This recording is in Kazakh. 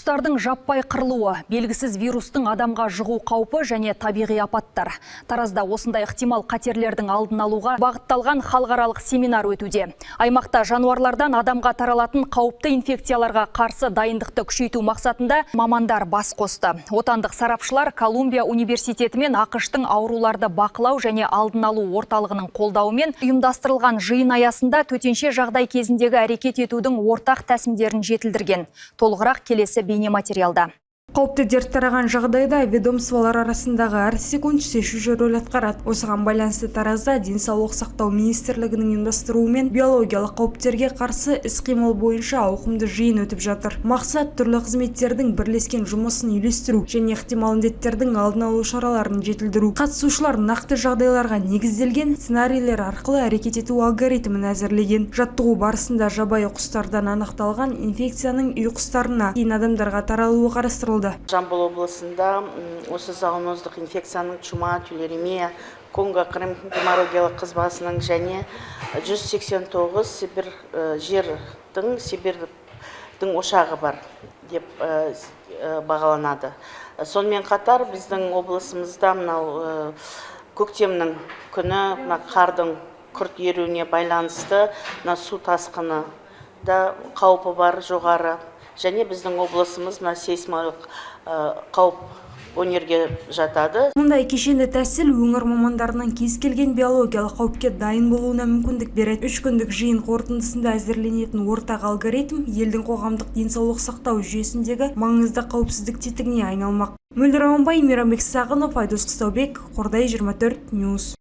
Құстардың жаппай қырылуы, белгісіз вирустың адамға жұғу қаупі және табиғи апаттар. Таразда осындай ықтимал қатерлердің алдын алуға бағытталған халықаралық семинар өтуде. Аймақта жануарлардан адамға таралатын қауіпті инфекцияларға қарсы дайындықты күшейту мақсатында мамандар бас қосты. Отандық сарапшылар Колумбия университеті мен ақш-тың ауруларды бақылау және алдын алу орталығының қолдауымен ұйымдастырылған жиын аясында төтенше жағдай кезіндегі әрекет етудің ортақ тәсімдерін жетілдірген. Толығырақ келесі бейнематериалда. Қауіпті дерт тараған жағдайда ведомстволар арасындағы әр секунд шешуші рөл атқарады. Осыған байланысты Таразда денсаулық сақтау министрлігінің ұйымдастыруымен биологиялық қауіптерге қарсы іс-қимыл бойынша ауқымды жиын өтіп жатыр. Мақсат түрлі қызметтердің бірлескен жұмысын үйлестіру және ықтимал індеттердің алдын алу шараларын жетілдіру. Қатысушылар нақты жағдайларға негізделген сценарийлер арқылы әрекет ету алгоритмін әзірлеген. Жаттығу барысында жабайы құстардан анықталған инфекцияның үй құстарына, кейін адамдарға таралуы қарастырылды. Жамбыл облысында осы зооноздық инфекцияның чума, тюлеремия, Конго-Қырым геморрагиялық қызбасының және 189 Сибирьдің ошағы бар деп бағаланады. Сонымен қатар біздің облысымызда мынау көктемнің күні қардың күрт еруіне байланысты су тасқыны да қаупі бар жоғары. Және біздің облысымыз сейсмалық қауіп өнерге жатады. Мұндай кешенді тәсіл өңір мамандарының кез келген биологиялық қауіпке дайын болуына мүмкіндік береді. 3 күндік жиын қорытындысында әзірленетін ортақ алгоритм елдің қоғамдық денсаулық сақтау жүйесіндегі маңызды қауіпсіздік тетігіне айналмақ. Мөлдір Аманбай, Мейрамбек Сағынов, Айдос Қыстаубек, Қордай 24 Ньюс.